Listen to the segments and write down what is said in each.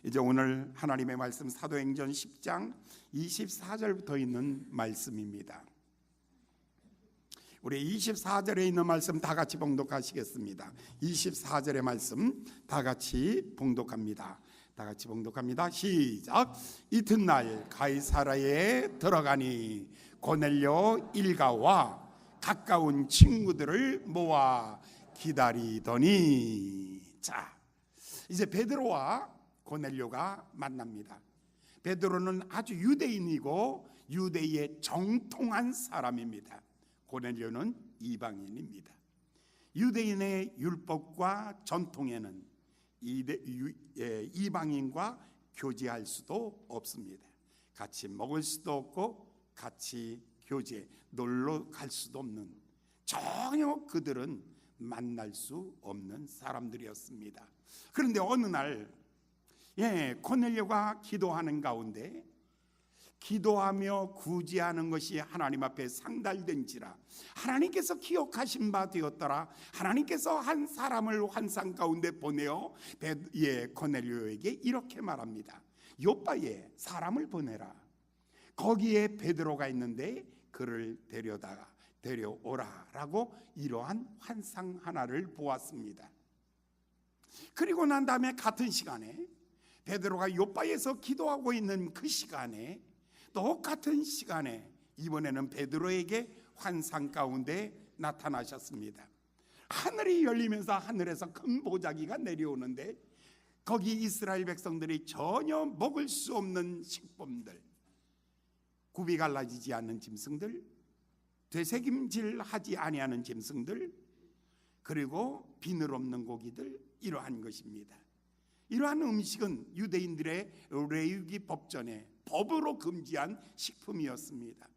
이제 오늘 하나님의 말씀 사도행전 10장 24절부터 있는 말씀입니다. 우리 24절에 있는 말씀 다 같이 봉독하시겠습니다. 24절의 말씀 다 같이 봉독합니다. 다 같이 봉독합니다. 시작. 이튿날 가이사랴에 들어가니 고넬료 일가와 가까운 친구들을 모아 기다리더니. 자, 이제 베드로와 고넬료가 만납니다. 베드로는 아주 유대인이고 유대의 정통한 사람입니다. 고넬료는 이방인입니다. 유대인의 율법과 전통에는 이방인과 교제할 수도 없습니다. 같이 먹을 수도 없고 같이 교제, 놀러 갈 수도 없는, 전혀 그들은 만날 수 없는 사람들이었습니다. 그런데 어느 날 고넬료가 기도하는 가운데 기도하며 구제하는 것이 하나님 앞에 상달된지라 하나님께서 기억하신 바 되었더라. 하나님께서 한 사람을 환상 가운데 보내어 고넬료에게 이렇게 말합니다. 요빠에 사람을 보내라. 거기에 베드로가 있는데 그를 데려오라 라고 이러한 환상 하나를 보았습니다. 그리고 난 다음에 같은 시간에 베드로가 요빠에서 기도하고 있는 그 시간에 똑같은 시간에 이번에는 베드로에게 환상 가운데 나타나셨습니다. 하늘이 열리면서 하늘에서 큰 보자기가 내려오는데 거기 이스라엘 백성들이 전혀 먹을 수 없는 식품들, 굽이 갈라지지 않는 짐승들, 되새김질하지 아니하는 짐승들, 그리고 비늘 없는 고기들, 이러한 것입니다. 이러한 음식은 유대인들의 레위기 법전에 법으로 금지한 식품이었습니다.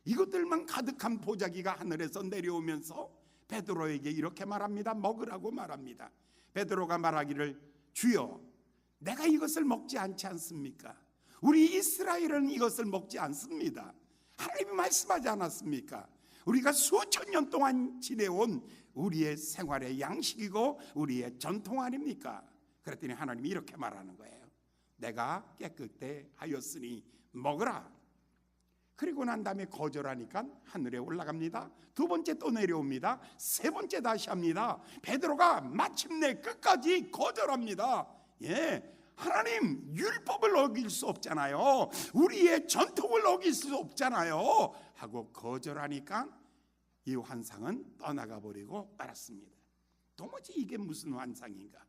이것들만 가득한 보자기가 하늘에서 내려오면서 베드로에게 이렇게 말합니다. 먹으라고 말합니다. 베드로가 말하기를, 주여, 내가 이것을 먹지 않지 않습니까? 우리 이스라엘은 이것을 먹지 않습니다. 하나님이 말씀하지 않았습니까? 우리가 수천 년 동안 지내온 우리의 생활의 양식이고 우리의 전통 아닙니까? 그랬더니 하나님이 이렇게 말하는 거예요. 내가 깨끗해 하였으니 먹으라. 그리고 난 다음에 거절하니까 하늘에 올라갑니다. 두 번째 또 내려옵니다. 세 번째 다시 합니다. 베드로가 마침내 끝까지 거절합니다. 하나님, 율법을 어길 수 없잖아요. 우리의 전통을 어길 수 없잖아요 하고 거절하니까 이 환상은 떠나가 버리고 말았습니다. 도무지 이게 무슨 환상인가?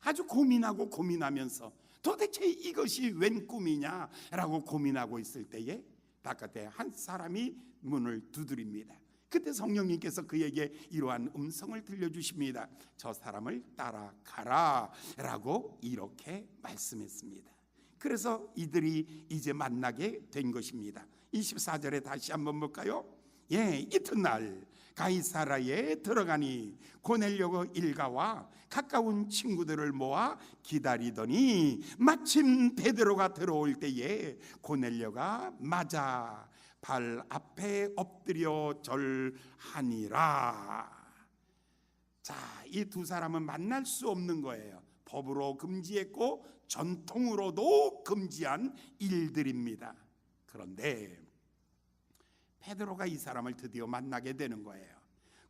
아주 고민하면서 도대체 이것이 웬 꿈이냐라고 고민하고 있을 때에 바깥에 한 사람이 문을 두드립니다. 그때 성령님께서 그에게 이러한 음성을 들려주십니다. 저 사람을 따라가라 라고 이렇게 말씀했습니다. 그래서 이들이 이제 만나게 된 것입니다. 24절에 다시 한번 볼까요? 이튿날 가이사랴에 들어가니 고넬료 일가와 가까운 친구들을 모아 기다리더니 마침 베드로가 들어올 때에 고넬료가 맞아 발 앞에 엎드려 절하니라. 자, 이 두 사람은 만날 수 없는 거예요. 법으로 금지했고 전통으로도 금지한 일들입니다. 그런데 베드로가 이 사람을 드디어 만나게 되는 거예요.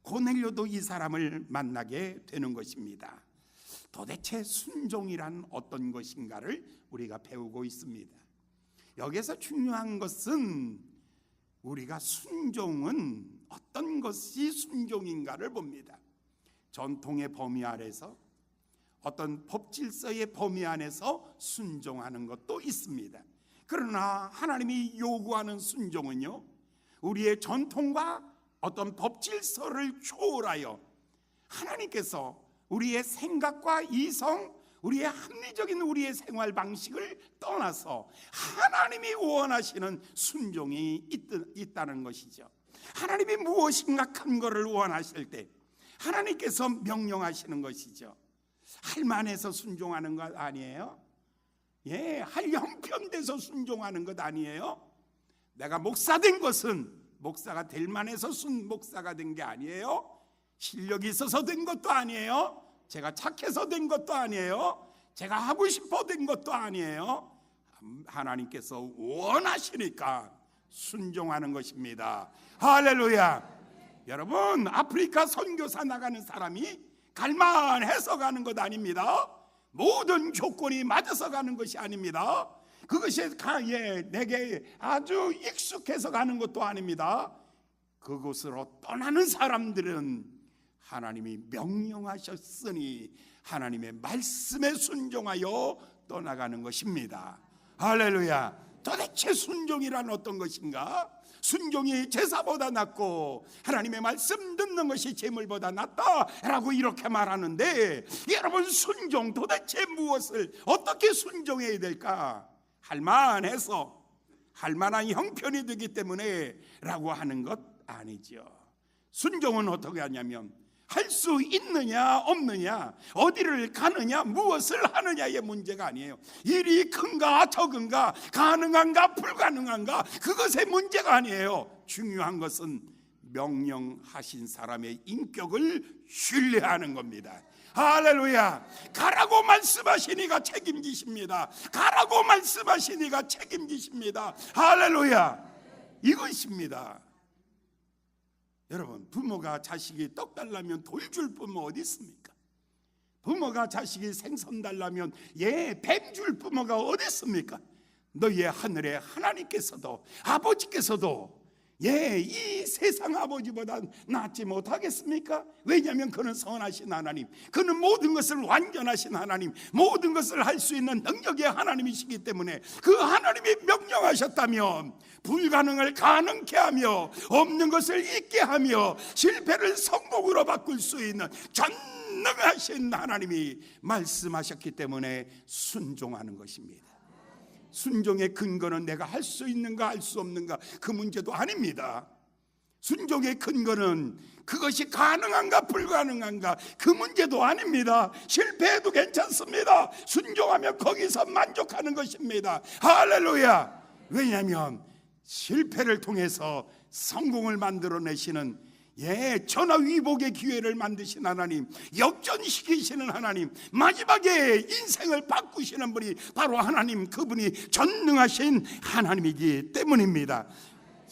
고넬료도 이 사람을 만나게 되는 것입니다. 도대체 순종이란 어떤 것인가를 우리가 배우고 있습니다. 여기서 중요한 것은 우리가 순종은 어떤 것이 순종인가를 봅니다. 전통의 범위 아래서, 어떤 법 질서의 범위 안에서 순종하는 것도 있습니다. 그러나 하나님이 요구하는 순종은요, 우리의 전통과 어떤 법 질서를 초월하여 하나님께서 우리의 생각과 이성, 우리의 합리적인 우리의 생활 방식을 떠나서 하나님이 원하시는 순종이 있다는 것이죠. 하나님이 무엇인가 큰 것을 원하실 때 하나님께서 명령하시는 것이죠. 할만해서 순종하는 것 아니에요? 할 형편돼서 순종하는 것 아니에요? 내가 목사 된 것은 목사가 될 만해서 목사가 된 게 아니에요. 실력이 있어서 된 것도 아니에요. 제가 착해서 된 것도 아니에요. 제가 하고 싶어 된 것도 아니에요. 하나님께서 원하시니까 순종하는 것입니다. 할렐루야. 여러분, 아프리카 선교사 나가는 사람이 갈만해서 가는 것 아닙니다. 모든 조건이 맞아서 가는 것이 아닙니다. 그것이 내게 아주 익숙해서 가는 것도 아닙니다. 그곳으로 떠나는 사람들은 하나님이 명령하셨으니 하나님의 말씀에 순종하여 떠나가는 것입니다. 할렐루야. 도대체 순종이란 어떤 것인가? 순종이 제사보다 낫고 하나님의 말씀 듣는 것이 제물보다 낫다라고 이렇게 말하는데, 여러분, 순종 도대체 무엇을 어떻게 순종해야 될까? 할만해서, 할만한 형편이 되기 때문에 라고 하는 것 아니죠. 순종은 어떻게 하냐면 할 수 있느냐 없느냐, 어디를 가느냐 무엇을 하느냐의 문제가 아니에요. 일이 큰가 적은가, 가능한가 불가능한가, 그것의 문제가 아니에요. 중요한 것은 명령하신 사람의 인격을 신뢰하는 겁니다. 할렐루야. 가라고 말씀하시니가 책임지십니다. 가라고 말씀하시니가 책임지십니다. 할렐루야. 이것입니다. 여러분, 부모가 자식이 떡 달라면 돌 줄 부모 어디 있습니까? 부모가 자식이 생선 달라면 뱀 줄 부모가 어디 있습니까? 너희의 하늘의 하나님께서도, 아버지께서도 이 세상 아버지보다 낫지 못하겠습니까? 왜냐하면 그는 선하신 하나님, 그는 모든 것을 완전하신 하나님, 모든 것을 할 수 있는 능력의 하나님이시기 때문에 그 하나님이 명령하셨다면 불가능을 가능케 하며 없는 것을 있게 하며 실패를 성공으로 바꿀 수 있는 전능하신 하나님이 말씀하셨기 때문에 순종하는 것입니다. 순종의 근거는 내가 할 수 있는가 할 수 없는가 그 문제도 아닙니다. 순종의 근거는 그것이 가능한가 불가능한가 그 문제도 아닙니다. 실패해도 괜찮습니다. 순종하면 거기서 만족하는 것입니다. 할렐루야. 왜냐하면 실패를 통해서 성공을 만들어내시는 전화위복의 기회를 만드신 하나님, 역전시키시는 하나님, 마지막에 인생을 바꾸시는 분이 바로 하나님, 그분이 전능하신 하나님이기 때문입니다.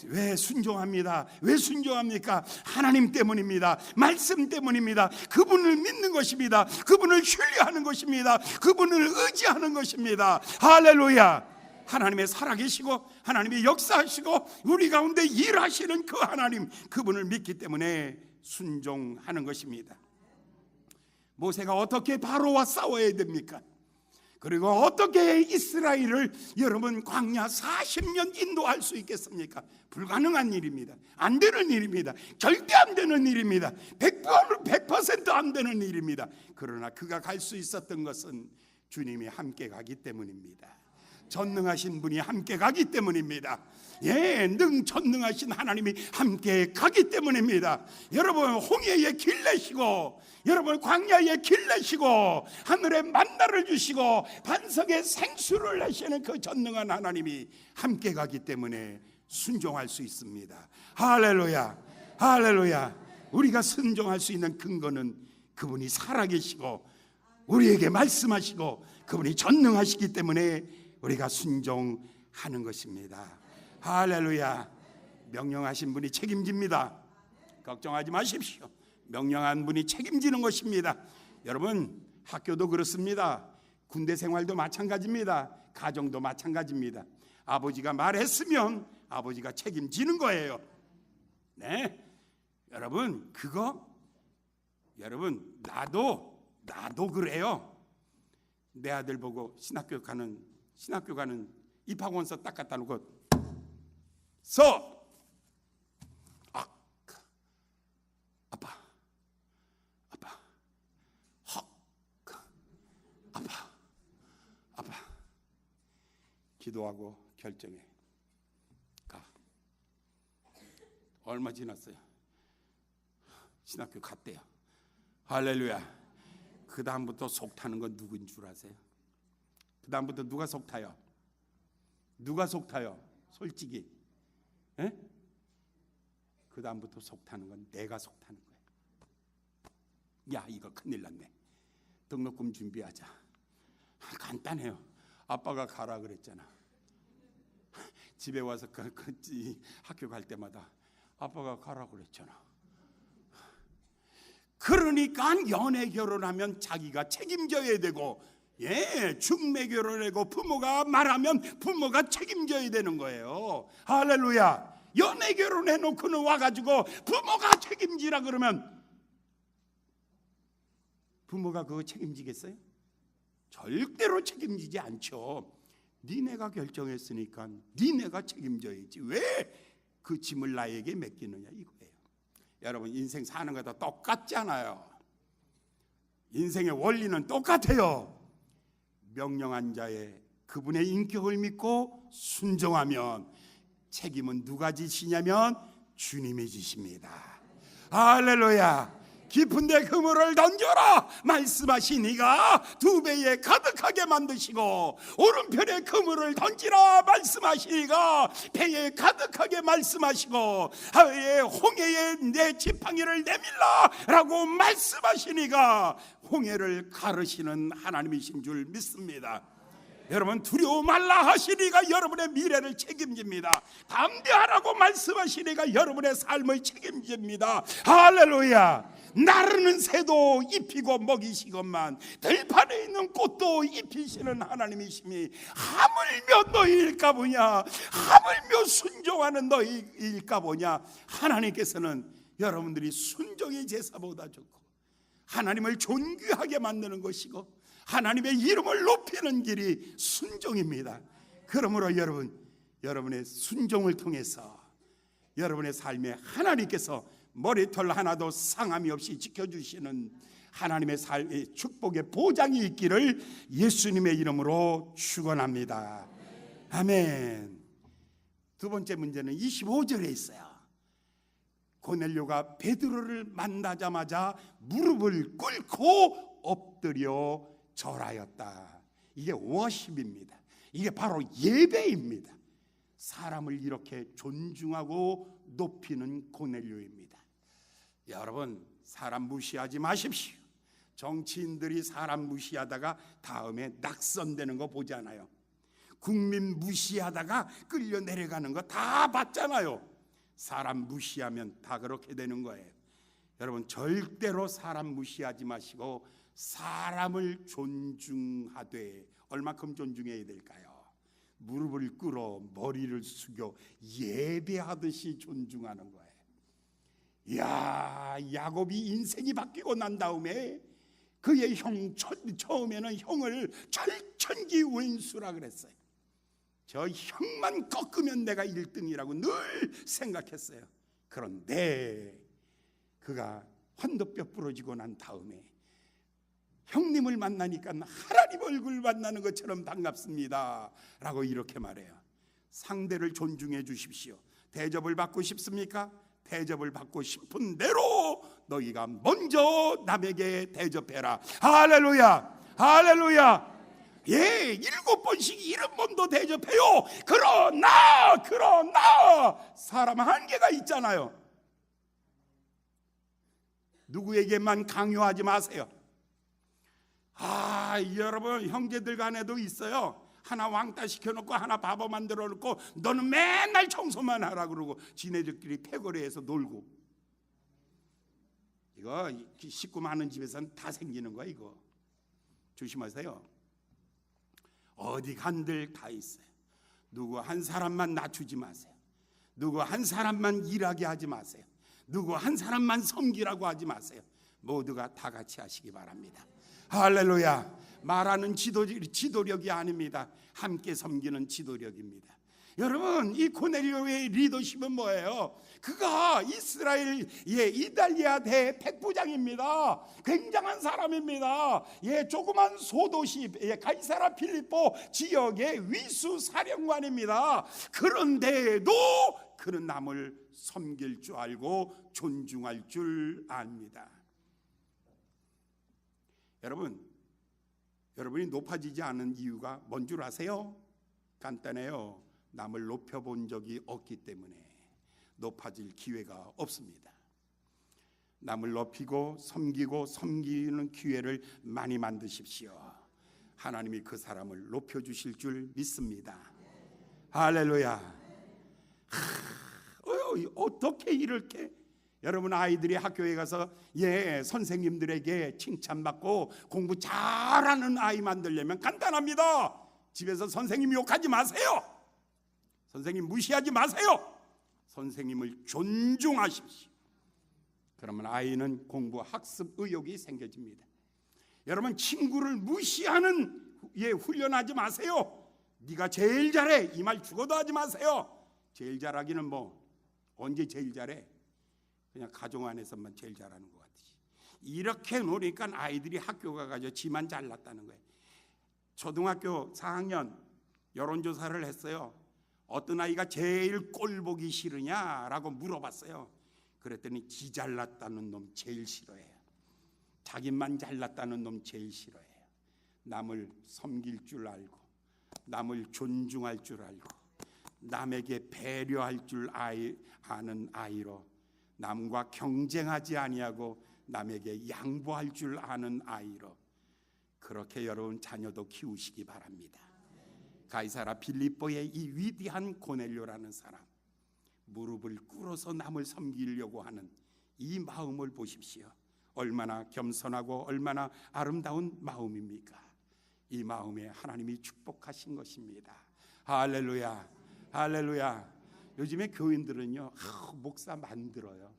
왜 순종합니다? 왜 순종합니까? 하나님 때문입니다. 말씀 때문입니다. 그분을 믿는 것입니다. 그분을 신뢰하는 것입니다. 그분을 의지하는 것입니다. 할렐루야. 하나님의 살아계시고 하나님의 역사하시고 우리 가운데 일하시는 그 하나님, 그분을 믿기 때문에 순종하는 것입니다. 모세가 어떻게 바로와 싸워야 됩니까? 그리고 어떻게 이스라엘을 여러분 광야 40년 인도할 수 있겠습니까? 불가능한 일입니다. 안 되는 일입니다. 절대 안 되는 일입니다. 100% 안 되는 일입니다. 그러나 그가 갈 수 있었던 것은 주님이 함께 가기 때문입니다. 전능하신 분이 함께 가기 때문입니다. 전능하신 하나님이 함께 가기 때문입니다. 여러분, 홍해의 길 내시고, 여러분 광야의 길 내시고, 하늘에 만나를 주시고 반석에 생수를 내시는 그 전능한 하나님이 함께 가기 때문에 순종할 수 있습니다. 할렐루야. 할렐루야. 우리가 순종할 수 있는 근거는 그분이 살아계시고 우리에게 말씀하시고 그분이 전능하시기 때문에 우리가 순종하는 것입니다. 할렐루야. 명령하신 분이 책임집니다. 걱정하지 마십시오. 명령한 분이 책임지는 것입니다. 여러분, 학교도 그렇습니다. 군대 생활도 마찬가지입니다. 가정도 마찬가지입니다. 아버지가 말했으면 아버지가 책임지는 거예요. 네, 여러분, 여러분 나도 그래요. 내 아들 보고 신학교 가는 입학원서 딱 갖다 놓고 아빠 기도하고 결정해. 가. 얼마 지났어요? 신학교 갔대요. 할렐루야. 그 다음부터 속 타는 건 누구인 줄 아세요? 그 다음부터 누가 속 타요? 누가 속 타요? 솔직히. 그 다음부터 속 타는 건 내가 속 타는 거예요. 야, 이거 큰일 났네. 등록금 준비하자. 간단해요. 아빠가 가라 그랬잖아. 집에 와서 학교 갈 때마다 아빠가 가라 그랬잖아. 그러니까 연애 결혼하면 자기가 책임져야 되고, 중매 결혼하고 부모가 말하면 부모가 책임져야 되는 거예요. 할렐루야. 연애 결혼해놓고는 와가지고 부모가 책임지라 그러면 부모가 그거 책임지겠어요? 절대로 책임지지 않죠. 니네가 결정했으니까 니네가 책임져야지. 왜 그 짐을 나에게 맡기느냐 이거예요. 여러분, 인생 사는 거 다 똑같잖아요. 인생의 원리는 똑같아요. 명령한 자의 그분의 인격을 믿고 순종하면 책임은 누가 지시냐면 주님이 지십니다. 할렐루야. 깊은데 그물을 던져라 말씀하시니가 2배에 가득하게 만드시고, 오른편에 그물을 던지라 말씀하시니가 배에 가득하게 말씀하시고, 홍해에 내 지팡이를 내밀라 라고 말씀하시니가 홍해를 가르시는 하나님이신 줄 믿습니다. 여러분, 두려워 말라 하시니가 여러분의 미래를 책임집니다. 담대하라고 말씀하시니가 여러분의 삶을 책임집니다. 할렐루야. 나르는 새도 입히고 먹이시건만 들판에 있는 꽃도 입히시는 하나님이시니 하물며 너희일까 보냐, 하물며 순종하는 너희일까 보냐. 하나님께서는 여러분들이 순종이 제사보다 좋고 하나님을 존귀하게 만드는 것이고 하나님의 이름을 높이는 길이 순종입니다. 그러므로 여러분의 순종을 통해서 여러분의 삶에 하나님께서 머리털 하나도 상함이 없이 지켜주시는 하나님의 삶의 축복의 보장이 있기를 예수님의 이름으로 축원합니다. 아멘. 두 번째 문제는 25절에 있어요. 고넬료가 베드로를 만나자마자 무릎을 꿇고 엎드려 절하였다. 이게 워십입니다. 이게 바로 예배입니다. 사람을 이렇게 존중하고 높이는 고넬료입니다. 여러분, 사람 무시하지 마십시오. 정치인들이 사람 무시하다가 다음에 낙선되는 거 보잖아요. 국민 무시하다가 끌려 내려가는 거 다 봤잖아요. 사람 무시하면 다 그렇게 되는 거예요. 여러분, 절대로 사람 무시하지 마시고 사람을 존중하되, 얼마큼 존중해야 될까요? 무릎을 꿇어 머리를 숙여 예배하듯이 존중하는 거예요. 이야, 야곱이 인생이 바뀌고 난 다음에 그의 처음에는 형을 절천기 원수라 그랬어요. 저 형만 꺾으면 내가 1등이라고 늘 생각했어요. 그런데 그가 환도뼈 부러지고 난 다음에 형님을 만나니까 하나님 얼굴 만나는 것처럼 반갑습니다 라고 이렇게 말해요. 상대를 존중해 주십시오. 대접을 받고 싶습니까? 대접을 받고 싶은 대로 너희가 먼저 남에게 대접해라. 할렐루야. 할렐루야. 7번씩 70번도 대접해요. 그러나 사람 한계가 있잖아요. 누구에게만 강요하지 마세요. 여러분, 형제들 간에도 있어요. 하나 왕따 시켜놓고 하나 바보 만들어 놓고 너는 맨날 청소만 하라 그러고 지네들끼리 패거리에서 놀고. 이거 식구 많은 집에서는 다 생기는 거야. 이거 조심하세요. 어디 간들 다 있어요. 누구 한 사람만 낮추지 마세요. 누구 한 사람만 일하게 하지 마세요. 누구 한 사람만 섬기라고 하지 마세요. 모두가 다 같이 하시기 바랍니다. 할렐루야. 말하는 지도력이 아닙니다. 함께 섬기는 지도력입니다. 여러분, 이 고넬료의 리더십은 뭐예요? 그가 이달리아 대백부장입니다. 굉장한 사람입니다. 조그만 소도시 가이사라 필리포 지역의 위수 사령관입니다. 그런데도 그는 남을 섬길 줄 알고 존중할 줄 압니다. 여러분이 높아지지 않은 이유가 뭔 줄 아세요? 간단해요. 남을 높여본 적이 없기 때문에 높아질 기회가 없습니다. 남을 높이고 섬기는 기회를 많이 만드십시오. 하나님이 그 사람을 높여주실 줄 믿습니다. 할렐루야. 어떻게 이렇게 여러분 아이들이 학교에 가서 선생님들에게 칭찬받고 공부 잘하는 아이 만들려면 간단합니다. 집에서 선생님 욕하지 마세요. 선생님 무시하지 마세요. 선생님을 존중하십시오. 그러면 아이는 공부 학습 의욕이 생겨집니다. 여러분 친구를 무시하는 훈련하지 마세요. 네가 제일 잘해 이 말 죽어도 하지 마세요. 제일 잘하기는 언제 제일 잘해? 그냥 가정 안에서만 제일 잘하는 것 같지. 이렇게 노니까 아이들이 학교 가가지고 지만 잘났다는 거예요. 초등학교 4학년 여론조사를 했어요. 어떤 아이가 제일 꼴 보기 싫으냐라고 물어봤어요. 그랬더니 지 잘났다는 놈 제일 싫어해요. 자기만 잘났다는 놈 제일 싫어해요. 남을 섬길 줄 알고 남을 존중할 줄 알고 남에게 배려할 줄 아는 아이로, 남과 경쟁하지 아니하고 남에게 양보할 줄 아는 아이로, 그렇게 여러분 자녀도 키우시기 바랍니다. 가이사라 빌립보의 이 위대한 고넬료라는 사람, 무릎을 꿇어서 남을 섬기려고 하는 이 마음을 보십시오. 얼마나 겸손하고 얼마나 아름다운 마음입니까? 이 마음에 하나님이 축복하신 것입니다. 할렐루야, 할렐루야. 요즘에 교인들은요, 목사 만들어요.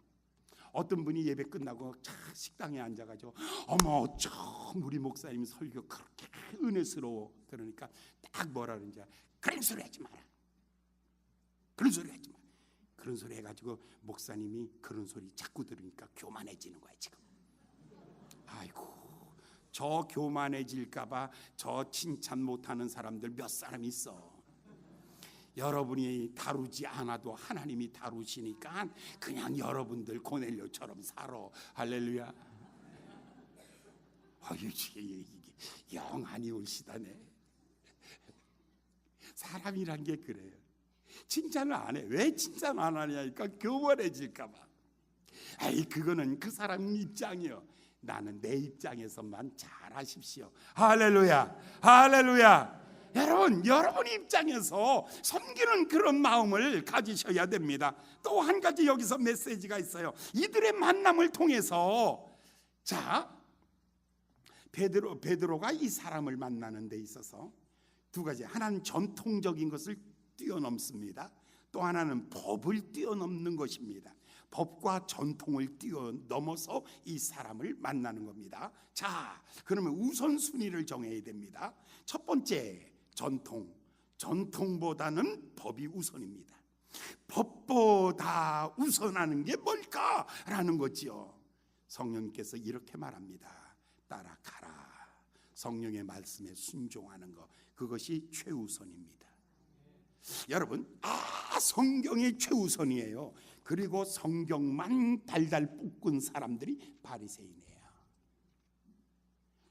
어떤 분이 예배 끝나고 식당에 앉아가지고 어머 참 우리 목사님 설교 그렇게 은혜스러워. 그러니까 딱 뭐라 그러는지, 그런 소리 하지 마라, 그런 소리 하지 마. 그런 소리 해가지고 목사님이 그런 소리 자꾸 들으니까 교만해지는 거야 지금. 아이고, 저 교만해질까봐 저 칭찬 못하는 사람들 몇 사람 있어. 여러분이 다루지 않아도 하나님이 다루시니까 그냥 여러분들 고넬료처럼 살아. 할렐루야. 이게 영안이 올시다네. 사람이란 게 그래요. 칭찬을 안 해. 왜 칭찬 안 하냐니까 교만해질까봐. 그거는 그 사람 입장이요. 나는 내 입장에서만 잘하십시오. 할렐루야, 할렐루야. 여러분 입장에서 섬기는 그런 마음을 가지셔야 됩니다. 또 한 가지 여기서 메시지가 있어요. 이들의 만남을 통해서 베드로가 이 사람을 만나는 데 있어서 두 가지, 하나는 전통적인 것을 뛰어넘습니다. 또 하나는 법을 뛰어넘는 것입니다. 법과 전통을 뛰어넘어서 이 사람을 만나는 겁니다. 그러면 우선순위를 정해야 됩니다. 첫 번째, 전통보다는 법이 우선입니다. 법보다 우선하는 게 뭘까라는 거지요. 성령께서 이렇게 말합니다. 따라가라. 성령의 말씀에 순종하는 것, 그것이 최우선입니다. 여러분, 성경이 최우선이에요. 그리고 성경만 달달 볶은 사람들이 바리새인이에요.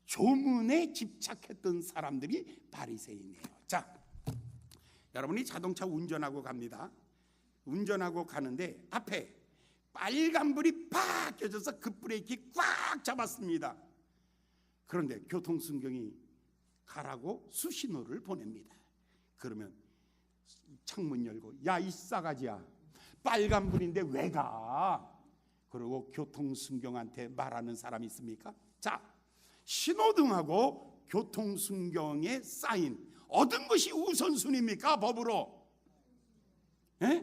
조문에 집착했던 사람들이 바리새인이에요. 여러분이 자동차 운전하고 갑니다. 운전하고 가는데 앞에 빨간불이 팍 켜져서 급브레이크 꽉 잡았습니다. 그런데 교통순경이 가라고 수신호를 보냅니다. 그러면 창문 열고, 야 이 싸가지야, 빨간불인데 왜 가? 그리고 교통순경한테 말하는 사람이 있습니까? 신호등하고 교통순경의 사인, 어떤 것이 우선순위입니까? 법으로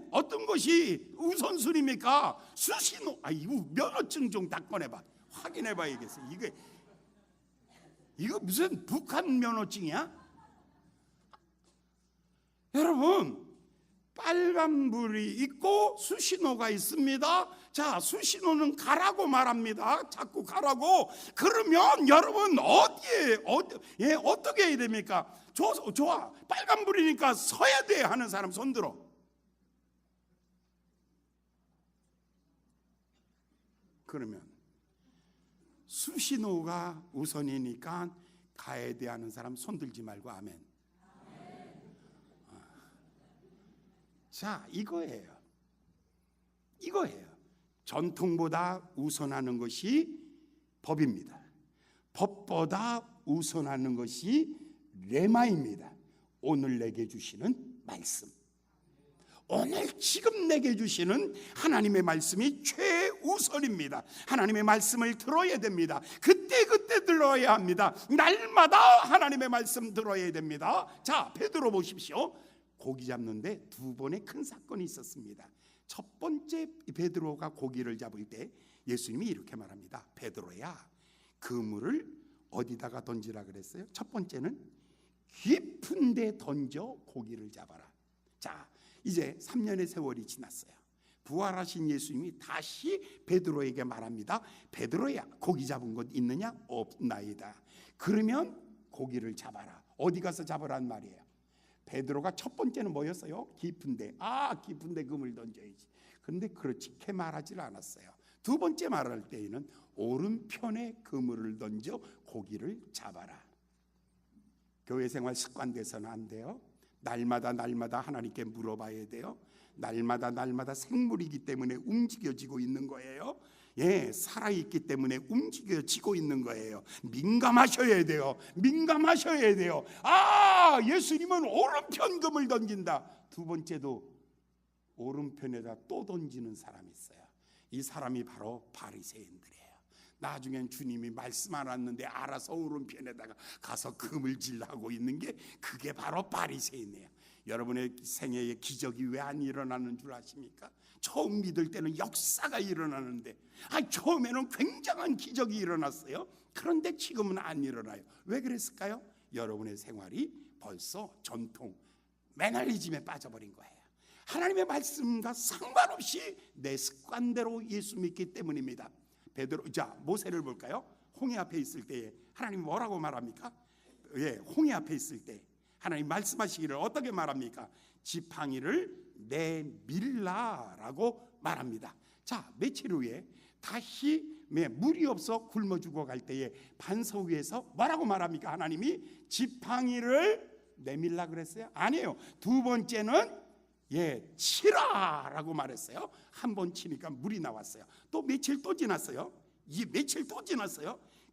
어떤 것이 우선순위입니까? 수신호. 이거 면허증 좀 다 꺼내봐, 확인해봐야겠어. 이거 무슨 북한 면허증이야? 여러분, 빨간불이 있고 수신호가 있습니다. 수신호는 가라고 말합니다. 자꾸 가라고. 그러면 여러분 어떻게 해야 됩니까? 좋아, 빨간불이니까 서야 돼 하는 사람 손 들어. 그러면 수신호가 우선이니까 가야 돼 하는 사람 손 들지 말고 아멘. 이거예요. 전통보다 우선하는 것이 법입니다. 법보다 우선하는 것이 레마입니다. 오늘 내게 주시는 말씀. 오늘 지금 내게 주시는 하나님의 말씀이 최우선입니다. 하나님의 말씀을 들어야 됩니다. 그때 들어야 합니다. 날마다 하나님의 말씀 들어야 됩니다. 자, 베드로 보십시오. 고기 잡는데 두 번의 큰 사건이 있었습니다. 첫 번째, 베드로가 고기를 잡을 때 예수님이 이렇게 말합니다. 베드로야, 그물을 어디다가 던지라 그랬어요? 첫 번째는 깊은 데 던져 고기를 잡아라. 자, 이제 3년의 세월이 지났어요. 부활하신 예수님이 다시 베드로에게 말합니다. 베드로야, 고기 잡은 것 있느냐? 없나이다. 그러면 고기를 잡아라. 어디 가서 잡으란 말이에요. 베드로가 첫 번째는 뭐였어요? 깊은데. 깊은데 그물 던져야지. 그런데 그렇게 말하지 않았어요. 두 번째 말할 때에는 오른편에 그물을 던져 고기를 잡아라. 교회 생활 습관돼서는 안 돼요. 날마다 하나님께 물어봐야 돼요. 날마다 생물이기 때문에 움직여지고 있는 거예요. 예, 살아있기 때문에 움직여지고 있는 거예요. 민감하셔야 돼요. 예수님은 오른편 금을 던진다. 두 번째도 오른편에다 또 던지는 사람이 있어요. 이 사람이 바로 바리새인들이에요. 나중엔 주님이 말씀 안 왔는데 알아서 오른편에다가 가서 그물질하고 있는 게 그게 바로 바리새인이에요. 여러분의 생애에 기적이 왜 안 일어나는 줄 아십니까? 처음 믿을 때는 역사가 일어나는데 처음에는 굉장한 기적이 일어났어요. 그런데 지금은 안 일어나요. 왜 그랬을까요? 여러분의 생활이 벌써 전통, 매너리즘에 빠져버린 거예요. 하나님의 말씀과 상관없이 내 습관대로 예수 믿기 때문입니다. 베드로, 자, 모세를 볼까요? 홍해 앞에 있을 때에 하나님 뭐라고 말합니까? 예, 홍해 앞에 있을 때 하나님 말씀하시기를 어떻게 말합니까? 지팡이를 내밀라라고 말합니다. 자, 며칠 후에 다시 물이 없어 굶어 죽어 갈 때에 반석 위에서 뭐라고 말합니까? 하나님이 지팡이를 내밀라 그랬어요? 아니에요. 두 번째는 치라라고 말했어요. 한 번 치니까 물이 나왔어요. 또 며칠 또 지났어요.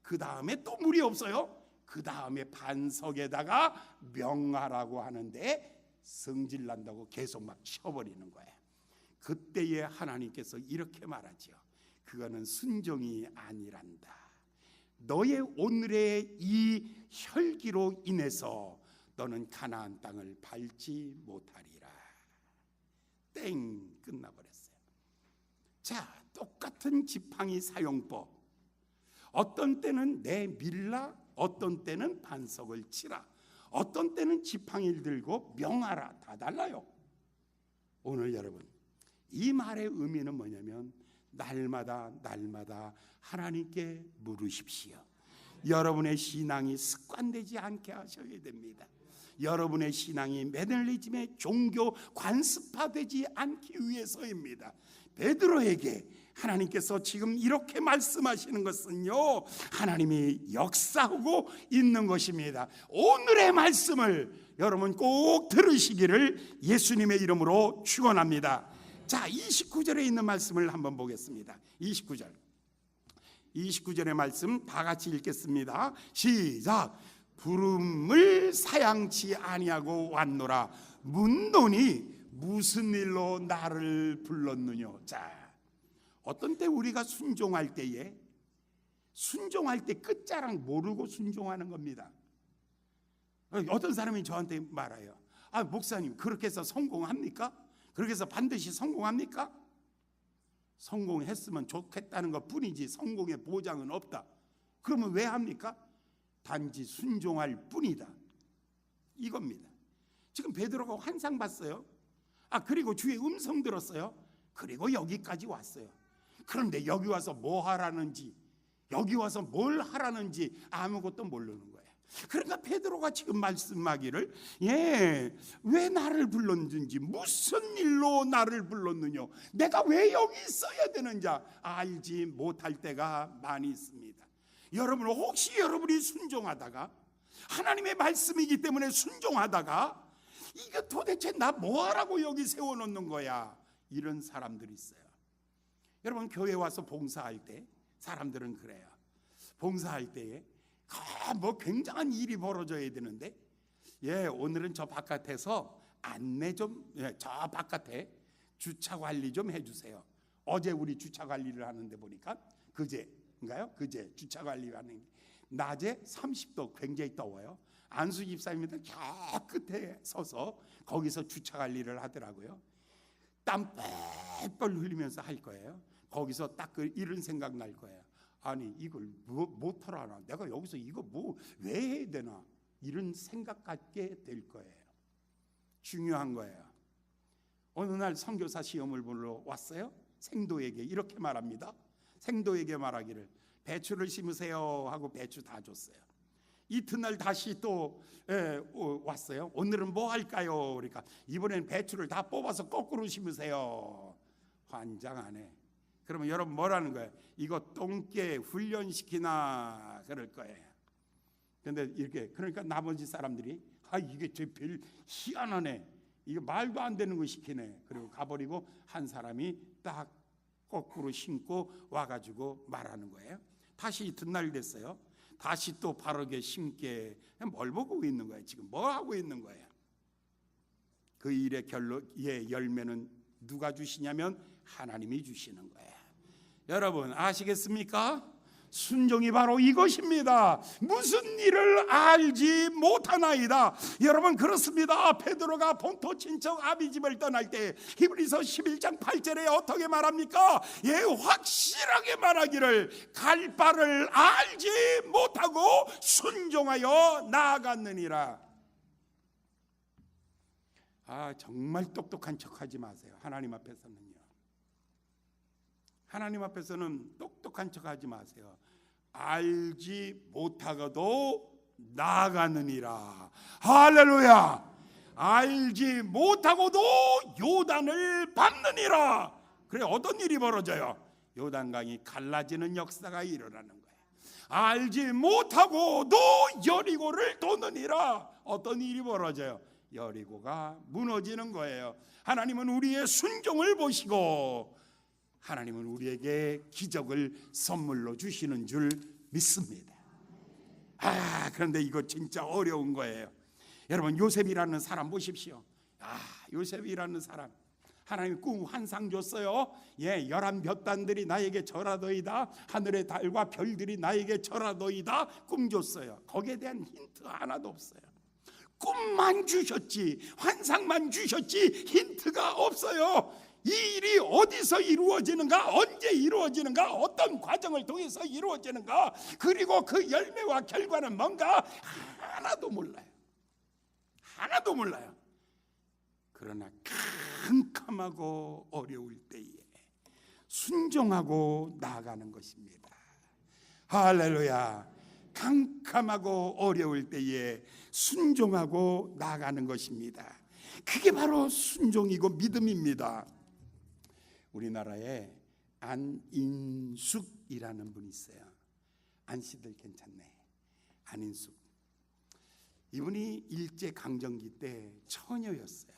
그 다음에 또 물이 없어요. 그 다음에 반석에다가 명하라고 하는데 성질난다고 계속 막 쳐버리는 거예요. 그때에 하나님께서 이렇게 말하죠. 그거는 순종이 아니란다. 너의 오늘의 이 혈기로 인해서 너는 가나안 땅을 밟지 못하리라. 땡, 끝나버렸어요. 자, 똑같은 지팡이 사용법. 어떤 때는 내밀라, 어떤 때는 반석을 치라, 어떤 때는 지팡이를 들고 명하라. 다 달라요. 오늘 여러분, 이 말의 의미는 뭐냐면 날마다 하나님께 물으십시오. 여러분의 신앙이 습관되지 않게 하셔야 됩니다. 여러분의 신앙이 매너리즘의 종교 관습화되지 않기 위해서입니다. 베드로에게 하나님께서 지금 이렇게 말씀하시는 것은요, 하나님이 역사하고 있는 것입니다. 오늘의 말씀을 여러분 꼭 들으시기를 예수님의 이름으로 축원합니다. 자, 29절에 있는 말씀을 한번 보겠습니다. 29절의 말씀 다 같이 읽겠습니다. 시작. 부름을 사양치 아니하고 왔노라. 묻노니 무슨 일로 나를 불렀느냐. 자, 어떤 때 우리가 순종할 때 끝자락 모르고 순종하는 겁니다. 어떤 사람이 저한테 말해요. 목사님, 그렇게 해서 성공합니까? 그렇게 해서 반드시 성공합니까? 성공했으면 좋겠다는 것 뿐이지 성공의 보장은 없다. 그러면 왜 합니까? 단지 순종할 뿐이다. 이겁니다. 지금 베드로가 환상 봤어요. 그리고 주의 음성 들었어요. 그리고 여기까지 왔어요. 그런데 여기 와서 뭐 하라는지, 여기 와서 뭘 하라는지 아무것도 모르는 거예요. 그러니까 베드로가 지금 말씀하기를 왜 나를 불렀는지, 무슨 일로 나를 불렀느냐, 내가 왜 여기 있어야 되는지 알지 못할 때가 많이 있습니다. 여러분, 혹시 여러분이 순종하다가, 하나님의 말씀이기 때문에 순종하다가 이게 도대체 나 뭐하라고 여기 세워놓는 거야, 이런 사람들이 있어요. 여러분, 교회 와서 봉사할 때 사람들은 그래요. 봉사할 때에 뭐 굉장한 일이 벌어져야 되는데 오늘은 저 바깥에서 안내 좀, 저 바깥에 주차 관리 좀 해주세요. 어제 우리 주차 관리를 하는데 보니까 그제인가요? 그제 주차 관리를 하는 게 낮에 30도 굉장히 더워요. 안수 집사님들 저 끝에 서서 거기서 주차 관리를 하더라고요. 땀 뻘뻘 흘리면서 할 거예요. 거기서 딱 이런 생각 날 거예요. 아니 이걸 못 하나? 내가 여기서 이거 왜 해야 되나? 이런 생각 갖게 될 거예요. 중요한 거예요. 어느 날 선교사 시험을 보러 왔어요. 생도에게 이렇게 말합니다. 생도에게 말하기를 배추를 심으세요 하고 배추 다 줬어요. 이튿날 다시 또 왔어요. 오늘은 뭐 할까요? 그러니까 이번엔 배추를 다 뽑아서 거꾸로 심으세요. 환장 안 해. 그러면 여러분 뭐라는 거예요? 이거 똥개 훈련시키나 그럴 거예요. 근데 이렇게 그러니까 나머지 사람들이 이게 별 희한하네. 이거 말도 안 되는 거 시키네. 그리고 가버리고 한 사람이 딱 거꾸로 심고 와가지고 말하는 거예요. 다시 이튿날 됐어요. 다시 또 바르게 심게. 뭘 보고 있는 거예요? 지금 뭐 하고 있는 거예요? 그 일의 열매는 누가 주시냐면 하나님이 주시는 거예요. 여러분 아시겠습니까? 순종이 바로 이것입니다. 무슨 일을 알지 못하나이다. 여러분 그렇습니다. 베드로가 본토 친척 아비집을 떠날 때 히브리서 11장 8절에 어떻게 말합니까? 확실하게 말하기를 갈 바를 알지 못하고 순종하여 나아갔느니라. 정말 똑똑한 척하지 마세요. 하나님 앞에서는요. 하나님 앞에서는 똑똑한 척하지 마세요. 알지 못하고도 나아가느니라. 할렐루야. 알지 못하고도 요단을 밟느니라. 그래 어떤 일이 벌어져요? 요단강이 갈라지는 역사가 일어나는 거예요. 알지 못하고도 여리고를 도느니라. 어떤 일이 벌어져요? 여리고가 무너지는 거예요. 하나님은 우리의 순종을 보시고 하나님은 우리에게 기적을 선물로 주시는 줄 믿습니다. 그런데 이거 진짜 어려운 거예요. 여러분 요셉이라는 사람 보십시오. 요셉이라는 사람 하나님이 꿈 환상 줬어요. 11볕단들이 나에게 절하더이다. 하늘의 달과 별들이 나에게 절하더이다. 꿈 줬어요. 거기에 대한 힌트 하나도 없어요. 꿈만 주셨지 환상만 주셨지 힌트가 없어요. 이 일이 어디서 이루어지는가, 언제 이루어지는가, 어떤 과정을 통해서 이루어지는가, 그리고 그 열매와 결과는 뭔가 하나도 몰라요. 하나도 몰라요. 그러나 캄캄하고 어려울 때에 순종하고 나아가는 것입니다. 할렐루야. 캄캄하고 어려울 때에 순종하고 나아가는 것입니다. 그게 바로 순종이고 믿음입니다. 우리나라에 안인숙이라는 분이 있어요. 안씨들 괜찮네. 안인숙. 이분이 일제강점기 때 처녀였어요.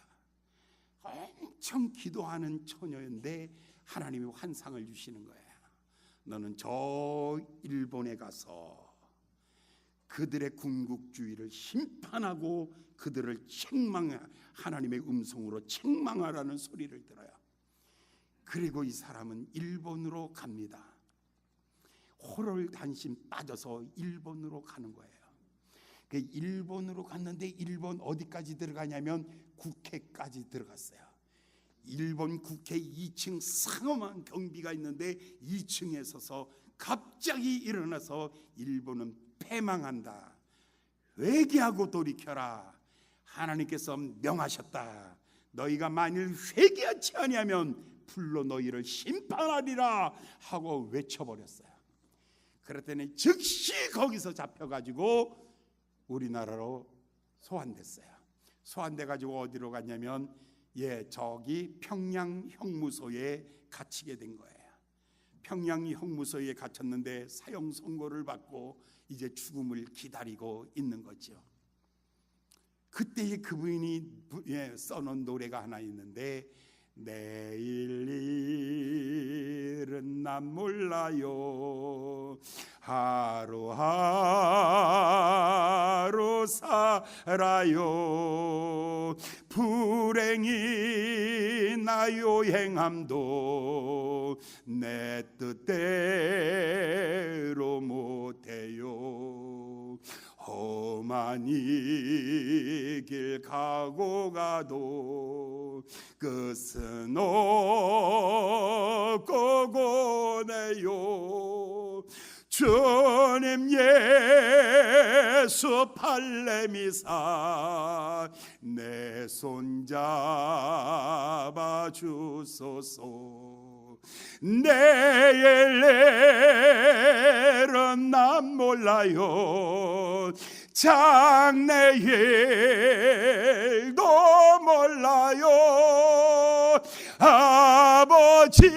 엄청 기도하는 처녀인데 하나님이 환상을 주시는 거예요. 너는 저 일본에 가서 그들의 군국주의를 심판하고 그들을 하나님의 음성으로 책망하라는 소리를 들어요. 그리고 이 사람은 일본으로 갑니다. 호롤단신 빠져서 일본으로 가는 거예요. 그 일본으로 갔는데 일본 어디까지 들어가냐면 국회까지 들어갔어요. 일본 국회 2층 상엄한 경비가 있는데 2층에 서서 갑자기 일어나서 일본은 패망한다. 회개하고 돌이켜라. 하나님께서 명하셨다. 너희가 만일 회개하지 아니하면 불로 너희를 심판하리라 하고 외쳐버렸어요. 그랬더니 즉시 거기서 잡혀가지고 우리나라로 소환됐어요. 소환돼가지고 어디로 갔냐면 저기 평양 형무소에 갇히게 된 거예요. 평양 형무소에 갇혔는데 사형 선고를 받고 이제 죽음을 기다리고 있는 거죠. 그때에 그분이 써놓은 노래가 하나 있는데 내일 일은 난 몰라요. 하루하루 살아요. 불행이 나요 행함도 내 뜻대로 못해요. 험한 이 길 가고 가도 끝은 없고 고네요. 주님 예수 팔레미사 내 손 잡아 주소서. 내일은 난 몰라요. 장래일도 몰라요. 아버지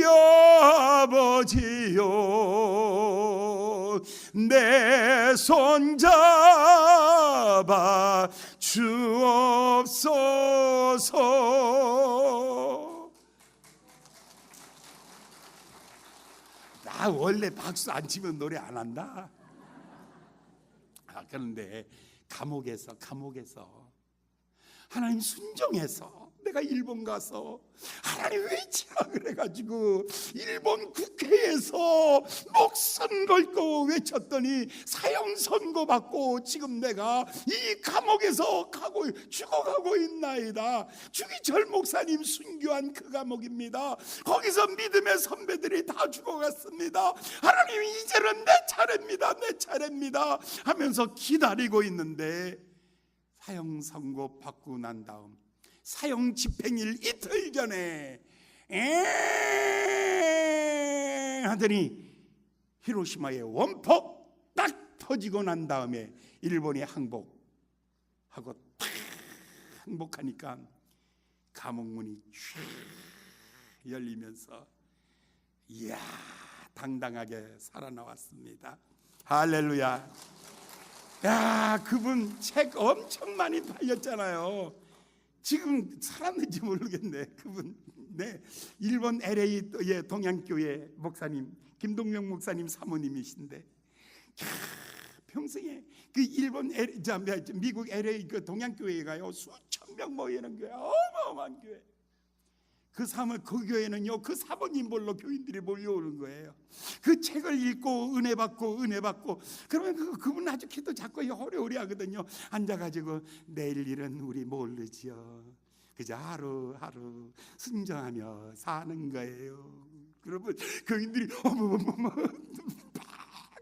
여보지요 내 손 잡아 주옵소서. 나 원래 박수 안 치면 노래 안 한다. 그런데 감옥에서 하나님 순종해서 내가 일본 가서 하나님 외치라 그래가지고 일본 국회에서 목숨 걸고 외쳤더니 사형 선고받고 지금 내가 이 감옥에서 죽어가고 있나이다. 주기철 목사님 순교한 그 감옥입니다. 거기서 믿음의 선배들이 다 죽어갔습니다. 하나님 이제는 내 차례입니다 하면서 기다리고 있는데 사형 선고 받고 난 다음 사형 집행일 이틀 전에 하더니 히로시마의 원폭 딱 터지고 난 다음에 일본이 항복하고 딱 항복하니까 감옥문이 쫙 열리면서 이야 당당하게 살아나왔습니다. 할렐루야. 야, 그분 책 엄청 많이 팔렸잖아요. 지금 살았는지 모르겠네. 그분 일본 LA 동양교회 목사님 김동명 목사님 사모님이신데 평생에 그 일본 미국 LA 그 동양교회가요 수천 명 모이는 교회, 어마어마한 교회. 그 교회는요 그 사모님 볼로 교인들이 몰려오는 거예요. 그 책을 읽고 은혜 받고 그러면 그분 아주 기도 자꾸 호리호리 하거든요. 앉아가지고 내일 일은 우리 모르지요. 그저 하루하루 순종하며 사는 거예요. 그러면 교인들이 어머머머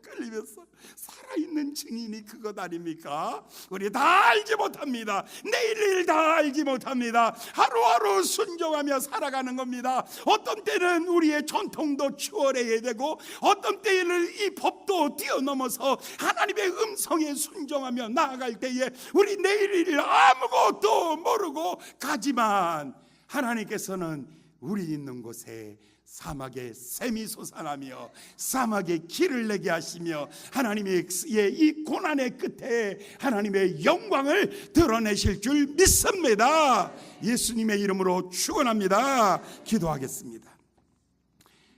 걸리면서 살아있는 증인이 그것 아닙니까? 우리 다 알지 못합니다. 내일 일 다 알지 못합니다. 하루하루 순종하며 살아가는 겁니다. 어떤 때는 우리의 전통도 추월해야 되고 어떤 때에는 이 법도 뛰어넘어서 하나님의 음성에 순종하며 나아갈 때에 우리 내일 일 아무것도 모르고 가지만 하나님께서는 우리 있는 곳에 사막에 샘이 솟아나며 사막에 길을 내게 하시며 하나님의 이 고난의 끝에 하나님의 영광을 드러내실 줄 믿습니다. 예수님의 이름으로 축원합니다. 기도하겠습니다.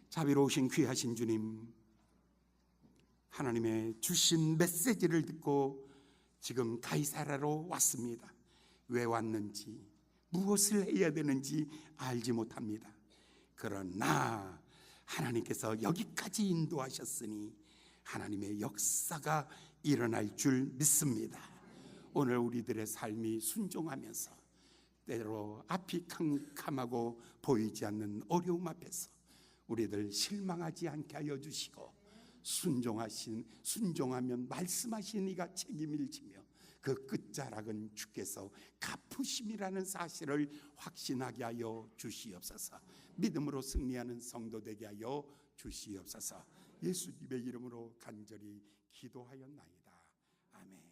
자비로우신 귀하신 주님, 하나님의 주신 메시지를 듣고 지금 가이사라로 왔습니다. 왜 왔는지 무엇을 해야 되는지 알지 못합니다. 그러나 하나님께서 여기까지 인도하셨으니 하나님의 역사가 일어날 줄 믿습니다. 오늘 우리들의 삶이 순종하면서 때로 앞이 캄캄하고 보이지 않는 어려움 앞에서 우리들 실망하지 않게 하여 주시고 순종하면 말씀하신 이가 책임을 지며 그 끝자락은 주께서 갚으심이라는 사실을 확신하게 하여 주시옵소서. 믿음으로 승리하는 성도 되게 하여 주시옵소서. 예수님의 이름으로 간절히 기도하였나이다. 아멘.